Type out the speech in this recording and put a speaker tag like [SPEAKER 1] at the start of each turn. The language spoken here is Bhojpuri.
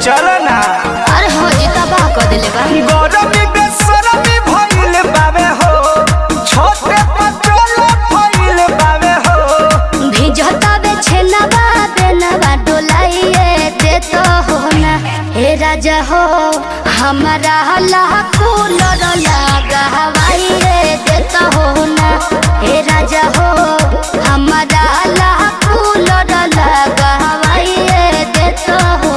[SPEAKER 1] चलो ना।
[SPEAKER 2] अरे हो जी तबाह कर दिले बा।
[SPEAKER 1] गरमी बेसरमी भइल बावे हो, छोटे पचोला भइल बावे हो।
[SPEAKER 2] भिजता बे छेनवा बेनवा डोलाइए दे तो हो ना हे राजा हो हमारा लाखों लड़ लगा हवाइए दे तो हो ना हे राजा हो हमारा लाखों लड़ लगा हवाइए दे तो हो